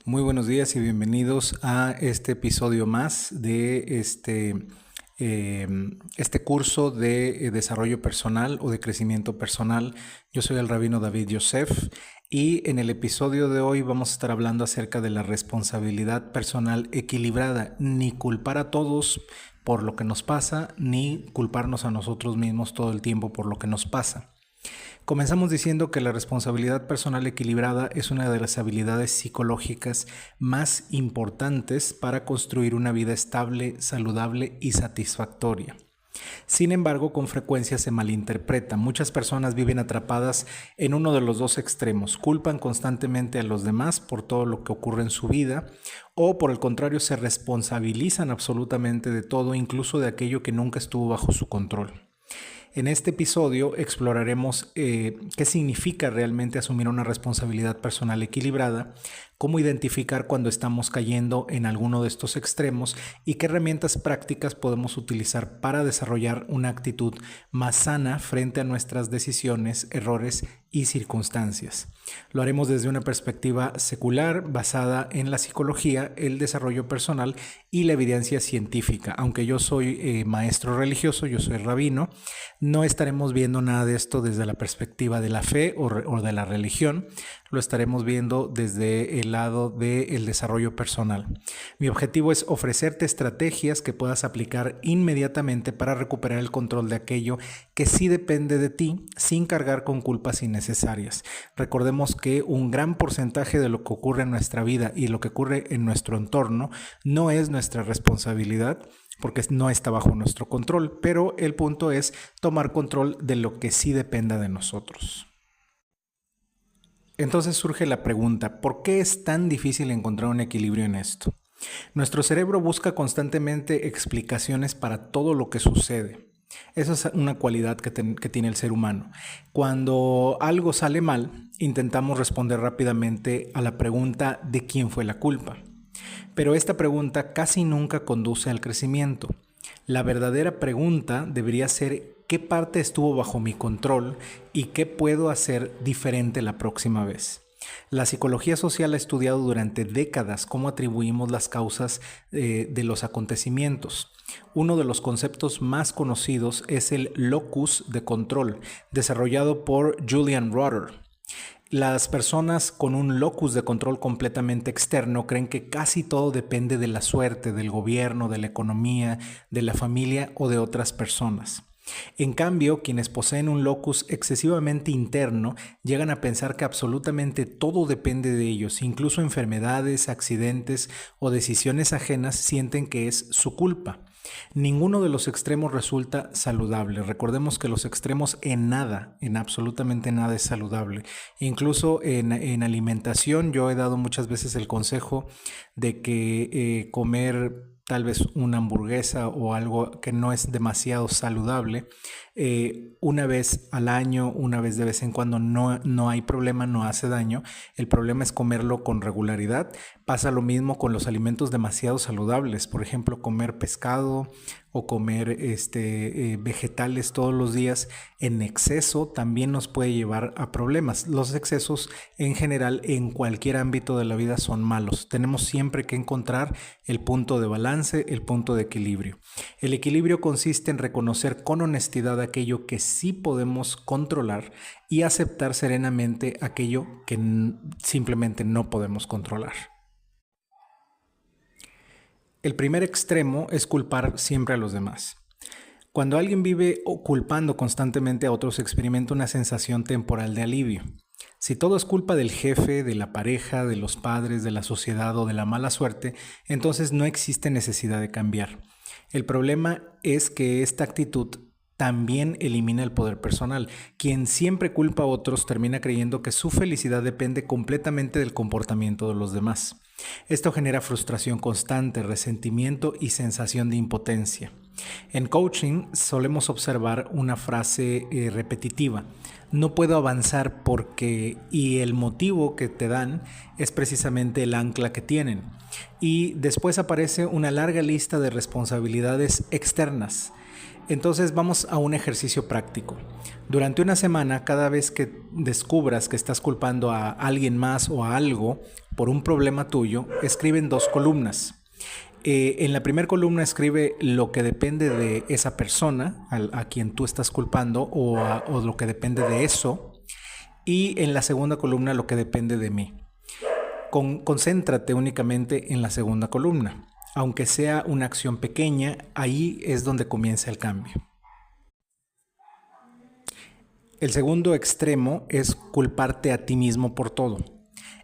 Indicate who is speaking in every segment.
Speaker 1: Muy buenos días y bienvenidos a este episodio más de este curso de desarrollo personal o de crecimiento personal. Yo soy el rabino David Yosef y en el episodio de hoy vamos a estar hablando acerca de la responsabilidad personal equilibrada, ni culpar a todos por lo que nos pasa, ni culparnos a nosotros mismos todo el tiempo por lo que nos pasa. Comenzamos diciendo que la responsabilidad personal equilibrada es una de las habilidades psicológicas más importantes para construir una vida estable, saludable y satisfactoria. Sin embargo, con frecuencia se malinterpreta. Muchas personas viven atrapadas en uno de los dos extremos. Culpan constantemente a los demás por todo lo que ocurre en su vida o, por el contrario, se responsabilizan absolutamente de todo, incluso de aquello que nunca estuvo bajo su control. En este episodio exploraremos qué significa realmente asumir una responsabilidad personal equilibrada, cómo identificar cuando estamos cayendo en alguno de estos extremos y qué herramientas prácticas podemos utilizar para desarrollar una actitud más sana frente a nuestras decisiones, errores y circunstancias. Lo haremos desde una perspectiva secular basada en la psicología, el desarrollo personal y la evidencia científica. Aunque yo soy maestro religioso, yo soy rabino, no estaremos viendo nada de esto desde la perspectiva de la fe o de la religión, lo estaremos viendo desde el lado del desarrollo personal. Mi objetivo es ofrecerte estrategias que puedas aplicar inmediatamente para recuperar el control de aquello que sí depende de ti, sin cargar con culpas innecesarias. Recordemos que un gran porcentaje de lo que ocurre en nuestra vida y lo que ocurre en nuestro entorno no es nuestra responsabilidad, porque no está bajo nuestro control, pero el punto es tomar control de lo que sí dependa de nosotros. Entonces surge la pregunta, ¿por qué es tan difícil encontrar un equilibrio en esto? Nuestro cerebro busca constantemente explicaciones para todo lo que sucede. Esa es una cualidad que tiene el ser humano. Cuando algo sale mal, intentamos responder rápidamente a la pregunta de quién fue la culpa. Pero esta pregunta casi nunca conduce al crecimiento. La verdadera pregunta debería ser ¿qué parte estuvo bajo mi control y qué puedo hacer diferente la próxima vez? La psicología social ha estudiado durante décadas cómo atribuimos las causas de los acontecimientos. Uno de los conceptos más conocidos es el locus de control, desarrollado por Julian Rotter. Las personas con un locus de control completamente externo creen que casi todo depende de la suerte, del gobierno, de la economía, de la familia o de otras personas. En cambio, quienes poseen un locus excesivamente interno llegan a pensar que absolutamente todo depende de ellos, incluso enfermedades, accidentes o decisiones ajenas sienten que es su culpa. Ninguno de los extremos resulta saludable. Recordemos que los extremos en nada, en absolutamente nada es saludable. Incluso en alimentación yo he dado muchas veces el consejo de que comer tal vez una hamburguesa o algo que no es demasiado saludable, una vez al año, una vez de vez en cuando, no hay problema, no hace daño. El problema es comerlo con regularidad. Pasa lo mismo con los alimentos demasiado saludables, por ejemplo, comer pescado o comer vegetales todos los días en exceso también nos puede llevar a problemas. Los excesos en general en cualquier ámbito de la vida son malos. Tenemos siempre que encontrar el punto de balance, el punto de equilibrio. El equilibrio consiste en reconocer con honestidad aquello que sí podemos controlar y aceptar serenamente aquello que simplemente no podemos controlar. El primer extremo es culpar siempre a los demás. Cuando alguien vive culpando constantemente a otros, experimenta una sensación temporal de alivio. Si todo es culpa del jefe, de la pareja, de los padres, de la sociedad o de la mala suerte, entonces no existe necesidad de cambiar. El problema es que esta actitud también elimina el poder personal. Quien siempre culpa a otros termina creyendo que su felicidad depende completamente del comportamiento de los demás. Esto genera frustración constante, resentimiento y sensación de impotencia. En coaching solemos observar una frase repetitiva: no puedo avanzar porque, y el motivo que te dan es precisamente el ancla que tienen. Y después aparece una larga lista de responsabilidades externas. Entonces vamos a un ejercicio práctico. Durante una semana, cada vez que descubras que estás culpando a alguien más o a algo, por un problema tuyo, escribe en 2 columnas. En la primera columna escribe lo que depende de esa persona a quien tú estás culpando o lo que depende de eso. Y en la segunda columna lo que depende de mí. Concéntrate únicamente en la segunda columna. Aunque sea una acción pequeña, ahí es donde comienza el cambio. El segundo extremo es culparte a ti mismo por todo.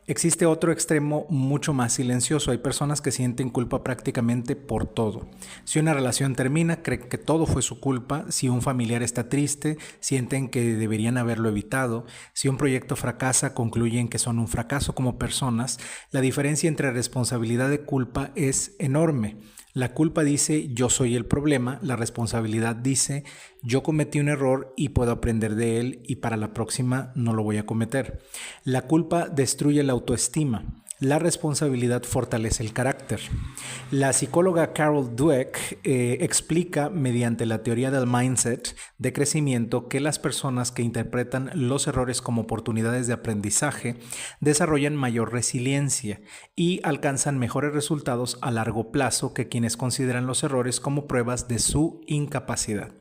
Speaker 1: Existe otro extremo mucho más silencioso. Hay personas que sienten culpa prácticamente por todo. Si una relación termina, creen que todo fue su culpa. Si un familiar está triste, sienten que deberían haberlo evitado. Si un proyecto fracasa, concluyen que son un fracaso como personas. La diferencia entre responsabilidad y culpa es enorme. La culpa dice yo soy el problema, la responsabilidad dice yo cometí un error y puedo aprender de él y para la próxima no lo voy a cometer. La culpa destruye la autoestima. La responsabilidad fortalece el carácter. La psicóloga Carol Dweck explica mediante la teoría del mindset de crecimiento que las personas que interpretan los errores como oportunidades de aprendizaje desarrollan mayor resiliencia y alcanzan mejores resultados a largo plazo que quienes consideran los errores como pruebas de su incapacidad.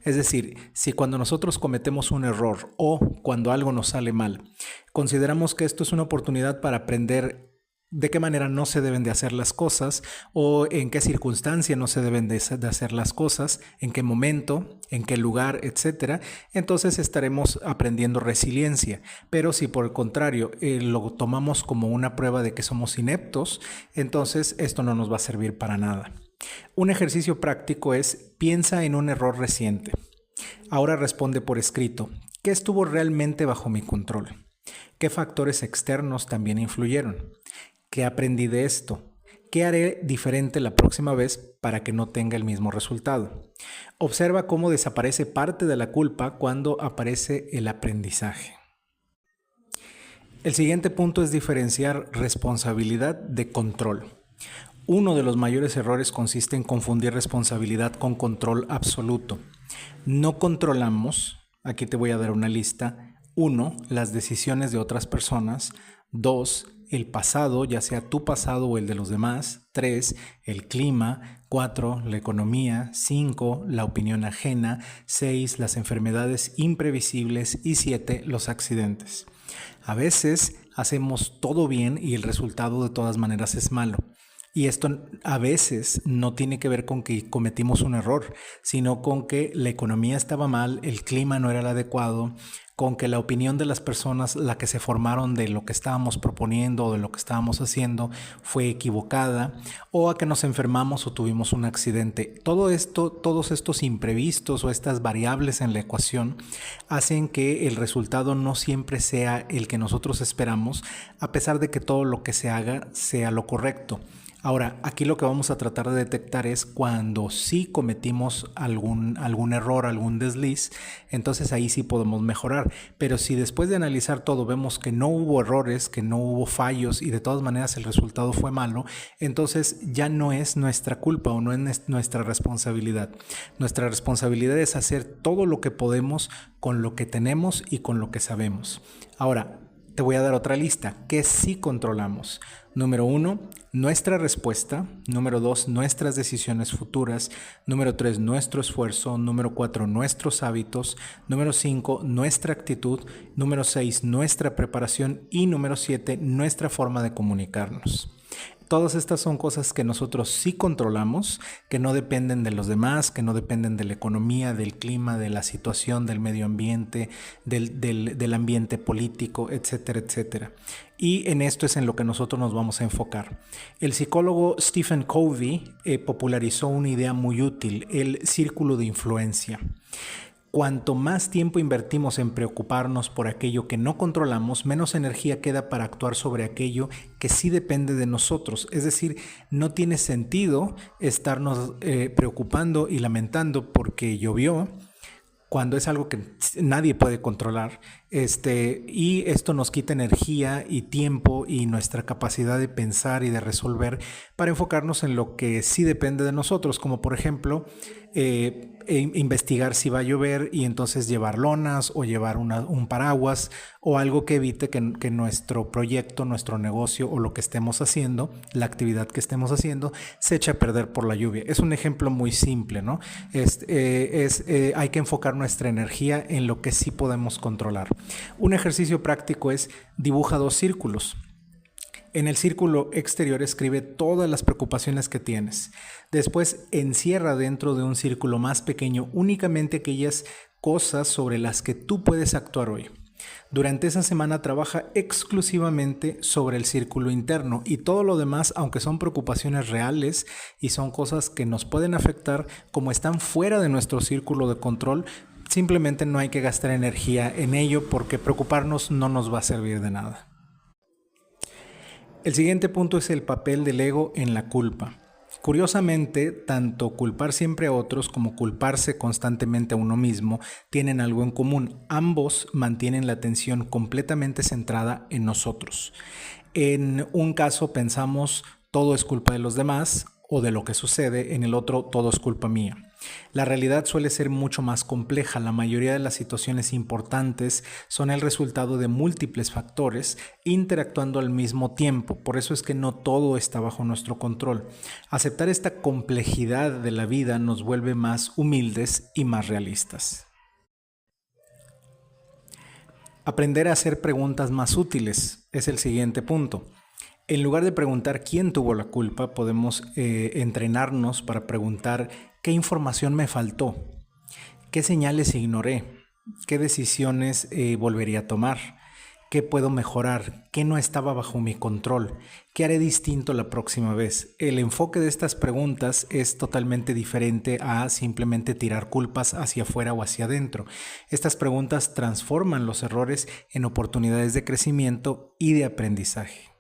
Speaker 1: Es decir, si cuando nosotros cometemos un error o cuando algo nos sale mal, consideramos que esto es una oportunidad para aprender de qué manera no se deben de hacer las cosas o en qué circunstancia no se deben de hacer las cosas, en qué momento, en qué lugar, etcétera, entonces estaremos aprendiendo resiliencia. Pero si por el contrario lo tomamos como una prueba de que somos ineptos, entonces esto no nos va a servir para nada. Un ejercicio práctico es piensa en un error reciente. Ahora responde por escrito. ¿Qué estuvo realmente bajo mi control? ¿Qué factores externos también influyeron? ¿Qué aprendí de esto? ¿Qué haré diferente la próxima vez para que no tenga el mismo resultado? Observa cómo desaparece parte de la culpa cuando aparece el aprendizaje. El siguiente punto es diferenciar responsabilidad de control. Uno de los mayores errores consiste en confundir responsabilidad con control absoluto. No controlamos, aquí te voy a dar una lista, 1. Las decisiones de otras personas, 2. El pasado, ya sea tu pasado o el de los demás, 3. El clima, 4. La economía, 5. La opinión ajena, 6. Las enfermedades imprevisibles y 7. Los accidentes. A veces hacemos todo bien y el resultado de todas maneras es malo. Y esto a veces no tiene que ver con que cometimos un error, sino con que la economía estaba mal, el clima no era el adecuado, con que la opinión de las personas, la que se formaron de lo que estábamos proponiendo o de lo que estábamos haciendo, fue equivocada, o a que nos enfermamos o tuvimos un accidente. Todo esto, todos estos imprevistos o estas variables en la ecuación hacen que el resultado no siempre sea el que nosotros esperamos, a pesar de que todo lo que se haga sea lo correcto. Ahora, aquí lo que vamos a tratar de detectar es cuando sí cometimos algún error, algún desliz, entonces ahí sí podemos mejorar. Pero si después de analizar todo vemos que no hubo errores, que no hubo fallos y de todas maneras el resultado fue malo, entonces ya no es nuestra culpa o no es nuestra responsabilidad. Nuestra responsabilidad es hacer todo lo que podemos con lo que tenemos y con lo que sabemos. Ahora, te voy a dar otra lista que sí controlamos. Número 1, nuestra respuesta. Número 2, nuestras decisiones futuras. Número 3, nuestro esfuerzo. Número 4, nuestros hábitos. Número 5, nuestra actitud. Número 6, nuestra preparación. Y número 7, nuestra forma de comunicarnos. Todas estas son cosas que nosotros sí controlamos, que no dependen de los demás, que no dependen de la economía, del clima, de la situación, del medio ambiente, del ambiente político, etcétera, etcétera. Y en esto es en lo que nosotros nos vamos a enfocar. El psicólogo Stephen Covey popularizó una idea muy útil, el círculo de influencia. Cuanto más tiempo invertimos en preocuparnos por aquello que no controlamos, menos energía queda para actuar sobre aquello que sí depende de nosotros. Es decir, no tiene sentido estarnos preocupando y lamentando porque llovió, cuando es algo que nadie puede controlar, Y esto nos quita energía y tiempo y nuestra capacidad de pensar y de resolver para enfocarnos en lo que sí depende de nosotros, como por ejemplo investigar si va a llover y entonces llevar lonas o llevar un paraguas o algo que evite que nuestro proyecto, nuestro negocio o lo que estemos haciendo, la actividad que estemos haciendo, se eche a perder por la lluvia. Es un ejemplo muy simple, ¿no? Hay que enfocar nuestra energía en lo que sí podemos controlar. Un ejercicio práctico es dibuja 2 círculos. En el círculo exterior escribe todas las preocupaciones que tienes. Después encierra dentro de un círculo más pequeño únicamente aquellas cosas sobre las que tú puedes actuar hoy. Durante esa semana trabaja exclusivamente sobre el círculo interno y todo lo demás, aunque son preocupaciones reales y son cosas que nos pueden afectar, como están fuera de nuestro círculo de control, simplemente no hay que gastar energía en ello porque preocuparnos no nos va a servir de nada. El siguiente punto es el papel del ego en la culpa. Curiosamente, tanto culpar siempre a otros como culparse constantemente a uno mismo tienen algo en común. Ambos mantienen la atención completamente centrada en nosotros. En un caso pensamos todo es culpa de los demás o de lo que sucede, en el otro todo es culpa mía. La realidad suele ser mucho más compleja. La mayoría de las situaciones importantes son el resultado de múltiples factores interactuando al mismo tiempo. Por eso es que no todo está bajo nuestro control. Aceptar esta complejidad de la vida nos vuelve más humildes y más realistas. Aprender a hacer preguntas más útiles es el siguiente punto. En lugar de preguntar quién tuvo la culpa, podemos entrenarnos para preguntar qué información me faltó, qué señales ignoré, qué decisiones volvería a tomar, qué puedo mejorar, qué no estaba bajo mi control, qué haré distinto la próxima vez. El enfoque de estas preguntas es totalmente diferente a simplemente tirar culpas hacia afuera o hacia adentro. Estas preguntas transforman los errores en oportunidades de crecimiento y de aprendizaje.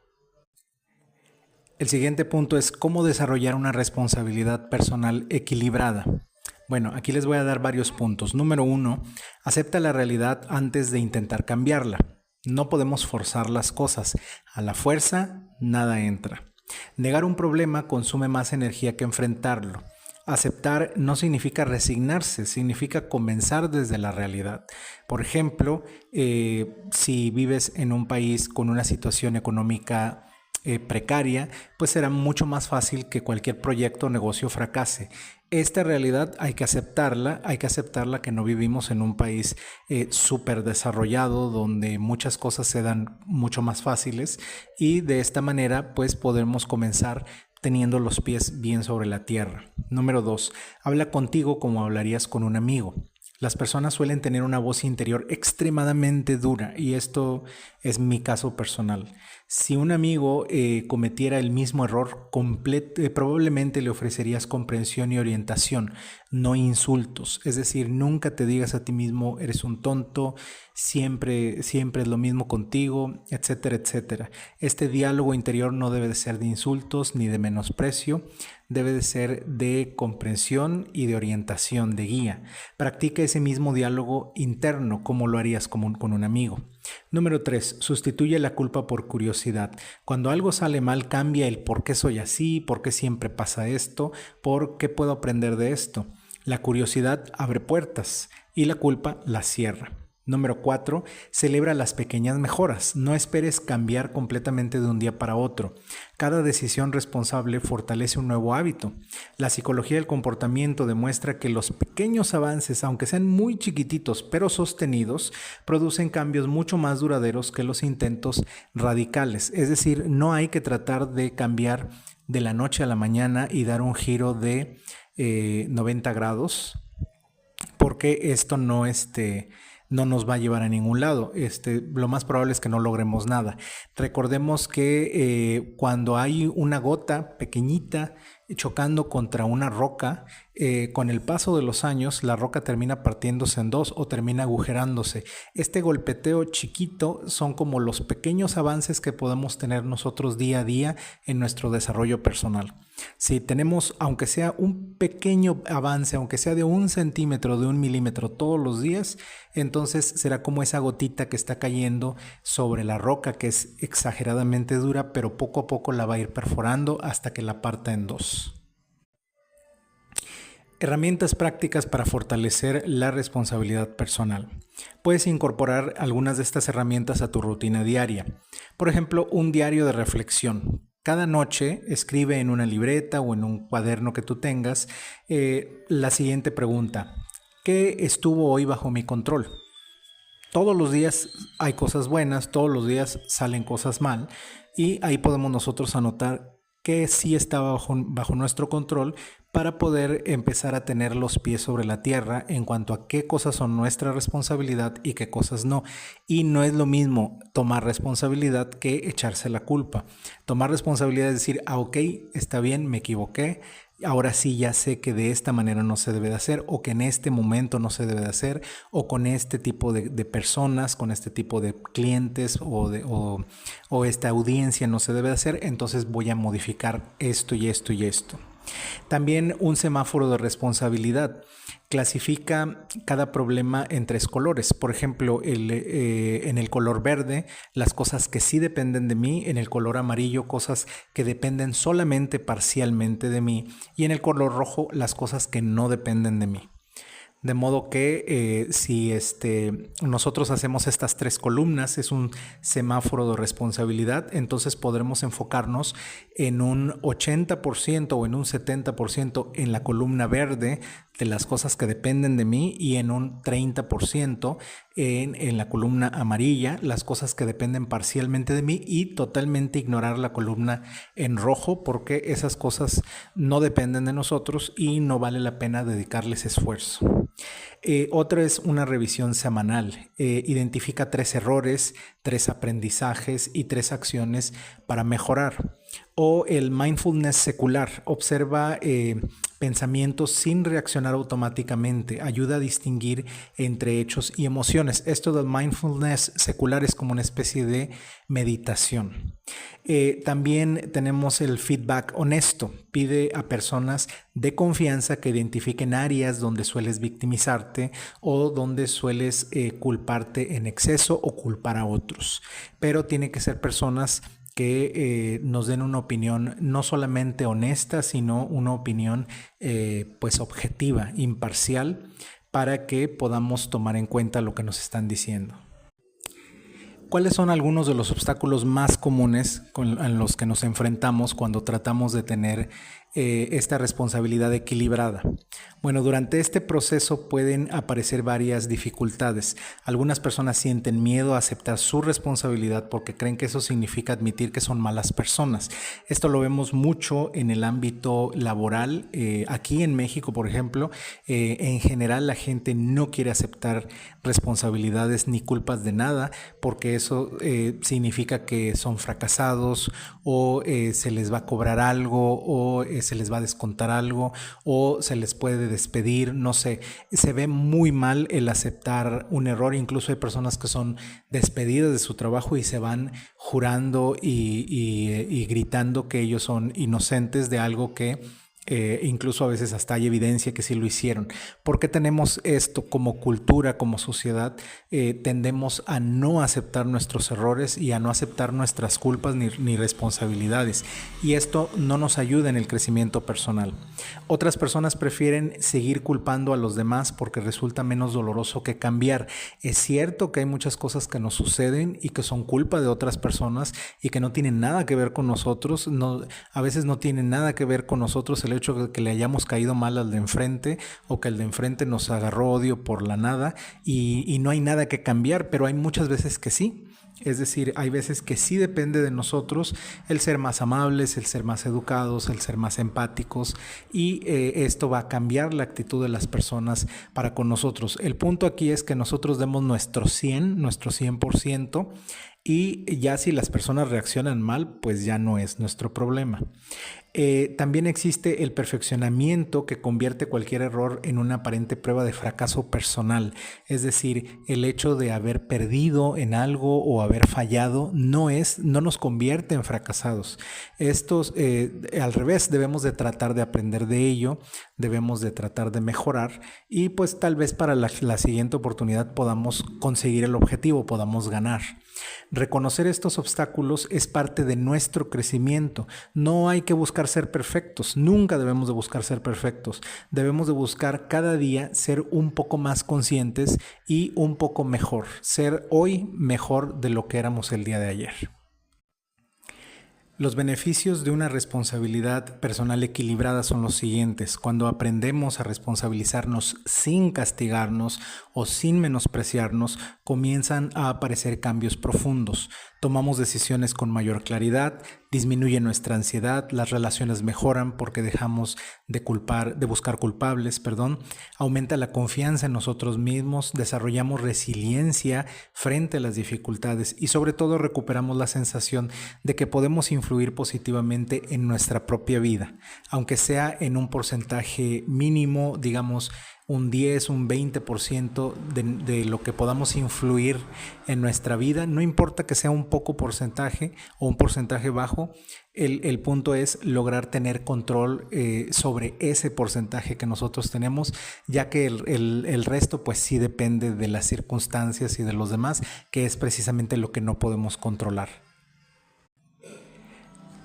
Speaker 1: El siguiente punto es cómo desarrollar una responsabilidad personal equilibrada. Bueno, aquí les voy a dar varios puntos. Número 1, acepta la realidad antes de intentar cambiarla. No podemos forzar las cosas. A la fuerza, nada entra. Negar un problema consume más energía que enfrentarlo. Aceptar no significa resignarse, significa comenzar desde la realidad. Por ejemplo, si vives en un país con una situación económica precaria, pues será mucho más fácil que cualquier proyecto o negocio fracase. Esta realidad hay que aceptarla que no vivimos en un país súper desarrollado donde muchas cosas se dan mucho más fáciles y de esta manera pues podemos comenzar teniendo los pies bien sobre la tierra. Número 2, habla contigo como hablarías con un amigo. Las personas suelen tener una voz interior extremadamente dura y esto es mi caso personal. Si un amigo cometiera el mismo error, probablemente le ofrecerías comprensión y orientación, no insultos. Es decir, nunca te digas a ti mismo, eres un tonto, siempre es lo mismo contigo, etcétera, etcétera. Este diálogo interior no debe de ser de insultos ni de menosprecio, debe de ser de comprensión y de orientación, de guía. Practica ese mismo diálogo interno como lo harías con un amigo. Número 3. Sustituye la culpa por curiosidad. Cuando algo sale mal, cambia el por qué soy así, por qué siempre pasa esto, por qué puedo aprender de esto. La curiosidad abre puertas y la culpa las cierra. Número 4. Celebra las pequeñas mejoras. No esperes cambiar completamente de un día para otro. Cada decisión responsable fortalece un nuevo hábito. La psicología del comportamiento demuestra que los pequeños avances, aunque sean muy chiquititos pero sostenidos, producen cambios mucho más duraderos que los intentos radicales. Es decir, no hay que tratar de cambiar de la noche a la mañana y dar un giro de 90 grados, porque esto no nos va a llevar a ningún lado. Lo más probable es que no logremos nada. Recordemos que cuando hay una gota pequeñita chocando contra una roca, con el paso de los años la roca termina partiéndose en dos o termina agujerándose. Este golpeteo chiquito son como los pequeños avances que podemos tener nosotros día a día en nuestro desarrollo personal. Si tenemos, aunque sea un pequeño avance, aunque sea de 1 centímetro, de 1 milímetro todos los días, entonces será como esa gotita que está cayendo sobre la roca, que es exageradamente dura, pero poco a poco la va a ir perforando hasta que la parta en dos. Herramientas prácticas para fortalecer la responsabilidad personal. Puedes incorporar algunas de estas herramientas a tu rutina diaria. Por ejemplo, un diario de reflexión. Cada noche escribe en una libreta o en un cuaderno que tú tengas la siguiente pregunta: ¿qué estuvo hoy bajo mi control? Todos los días hay cosas buenas, todos los días salen cosas mal, y ahí podemos nosotros anotar que sí estaba bajo nuestro control, para poder empezar a tener los pies sobre la tierra en cuanto a qué cosas son nuestra responsabilidad y qué cosas no. Y no es lo mismo tomar responsabilidad que echarse la culpa. Tomar responsabilidad es decir, ok, está bien, me equivoqué, ahora sí ya sé que de esta manera no se debe de hacer, o que en este momento no se debe de hacer, o con este tipo de personas, con este tipo de clientes o esta audiencia no se debe de hacer, entonces voy a modificar esto y esto y esto. También un semáforo de responsabilidad. Clasifica cada problema en 3 colores. Por ejemplo, en el color verde, las cosas que sí dependen de mí; en el color amarillo, cosas que dependen solamente parcialmente de mí; y en el color rojo, las cosas que no dependen de mí. De modo que si nosotros hacemos estas 3 columnas, es un semáforo de responsabilidad, entonces podremos enfocarnos en un 80% o en un 70% en la columna verde de las cosas que dependen de mí, y en un 30% en la columna amarilla, las cosas que dependen parcialmente de mí, y totalmente ignorar la columna en rojo, porque esas cosas no dependen de nosotros y no vale la pena dedicarles esfuerzo. Otra es una revisión semanal. Identifica 3 errores, 3 aprendizajes y 3 acciones para mejorar. O el mindfulness secular. Observa pensamientos sin reaccionar automáticamente. Ayuda a distinguir entre hechos y emociones. Esto del mindfulness secular es como una especie de meditación. También tenemos el feedback honesto. Pide a personas de confianza que identifiquen áreas donde sueles victimizarte o donde sueles culparte en exceso o culpar a otros. Pero tiene que ser personas que nos den una opinión no solamente honesta, sino una opinión pues objetiva, imparcial, para que podamos tomar en cuenta lo que nos están diciendo. ¿Cuáles son algunos de los obstáculos más comunes en los que nos enfrentamos cuando tratamos de tener esta responsabilidad equilibrada? Bueno, durante este proceso pueden aparecer varias dificultades. Algunas personas sienten miedo a aceptar su responsabilidad porque creen que eso significa admitir que son malas personas. Esto lo vemos mucho en el ámbito laboral. Aquí en México, por ejemplo, en general la gente no quiere aceptar responsabilidades ni culpas de nada, porque eso significa que son fracasados, o se les va a cobrar algo, o se les va a descontar algo, o se les puede despedir, no sé. Se ve muy mal el aceptar un error. Incluso hay personas que son despedidas de su trabajo y se van jurando y gritando que ellos son inocentes de algo que incluso a veces hasta hay evidencia que sí lo hicieron. ¿Por qué tenemos esto como cultura, como sociedad? Tendemos a no aceptar nuestros errores y a no aceptar nuestras culpas ni responsabilidades, y esto no nos ayuda en el crecimiento personal. Otras personas prefieren seguir culpando a los demás porque resulta menos doloroso que cambiar. Es cierto que hay muchas cosas que nos suceden y que son culpa de otras personas y que no tienen nada que ver con nosotros. A veces no tienen nada que ver con nosotros el hecho de que le hayamos caído mal al de enfrente, o que el de enfrente nos agarró odio por la nada, y no hay nada que cambiar, pero hay muchas veces que sí. Es decir, hay veces que sí depende de nosotros el ser más amables, el ser más educados, el ser más empáticos, y esto va a cambiar la actitud de las personas para con nosotros. El punto aquí es que nosotros demos nuestro 100%, y ya si las personas reaccionan mal, pues ya no es nuestro problema. También existe el perfeccionamiento que convierte cualquier error en una aparente prueba de fracaso personal. Es decir, el hecho de haber perdido en algo o haber fallado no nos convierte en fracasados. Al revés, debemos de tratar de aprender de ello, debemos de tratar de mejorar y pues tal vez para la siguiente oportunidad podamos conseguir el objetivo, podamos ganar. Reconocer estos obstáculos es parte de nuestro crecimiento. No hay que buscar ser perfectos, nunca debemos de buscar ser perfectos. Debemos de buscar cada día ser un poco más conscientes y un poco mejor, ser hoy mejor de lo que éramos el día de ayer. Los beneficios de una responsabilidad personal equilibrada son los siguientes. Cuando aprendemos a responsabilizarnos sin castigarnos o sin menospreciarnos, comienzan a aparecer cambios profundos. Tomamos decisiones con mayor claridad, disminuye nuestra ansiedad, las relaciones mejoran porque dejamos de buscar culpables, aumenta la confianza en nosotros mismos, desarrollamos resiliencia frente a las dificultades y sobre todo recuperamos la sensación de que podemos influir positivamente en nuestra propia vida, aunque sea en un porcentaje mínimo, digamos un 10, un 20% de lo que podamos influir en nuestra vida. No importa que sea un poco porcentaje o un porcentaje bajo, el punto es lograr tener control sobre ese porcentaje que nosotros tenemos, ya que el resto pues sí depende de las circunstancias y de los demás, que es precisamente lo que no podemos controlar.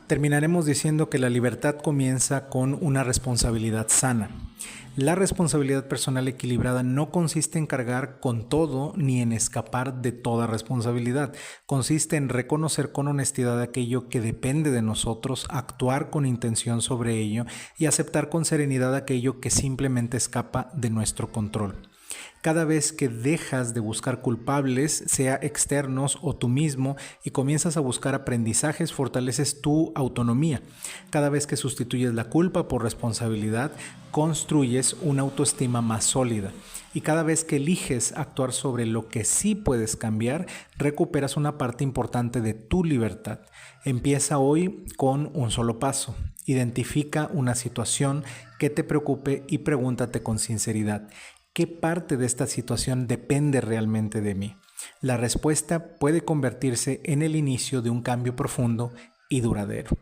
Speaker 1: Terminaremos diciendo que la libertad comienza con una responsabilidad sana. La responsabilidad personal equilibrada no consiste en cargar con todo ni en escapar de toda responsabilidad. Consiste en reconocer con honestidad aquello que depende de nosotros, actuar con intención sobre ello y aceptar con serenidad aquello que simplemente escapa de nuestro control. Cada vez que dejas de buscar culpables, sea externos o tú mismo, y comienzas a buscar aprendizajes, fortaleces tu autonomía. Cada vez que sustituyes la culpa por responsabilidad, construyes una autoestima más sólida. Y cada vez que eliges actuar sobre lo que sí puedes cambiar, recuperas una parte importante de tu libertad. Empieza hoy con un solo paso. Identifica una situación que te preocupe y pregúntate con sinceridad: ¿qué parte de esta situación depende realmente de mí? La respuesta puede convertirse en el inicio de un cambio profundo y duradero.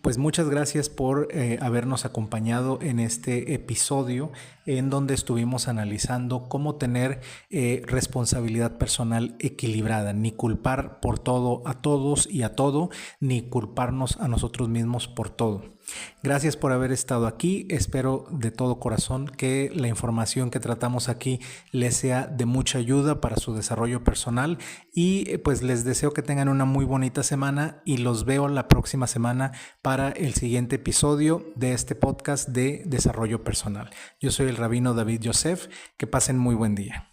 Speaker 1: Pues muchas gracias por habernos acompañado en este episodio en donde estuvimos analizando cómo tener responsabilidad personal equilibrada, ni culpar por todo a todos y a todo, ni culparnos a nosotros mismos por todo. Gracias por haber estado aquí. Espero de todo corazón que la información que tratamos aquí les sea de mucha ayuda para su desarrollo personal y pues les deseo que tengan una muy bonita semana y los veo la próxima semana para el siguiente episodio de este podcast de desarrollo personal. Yo soy el rabino David Yosef. Que pasen muy buen día.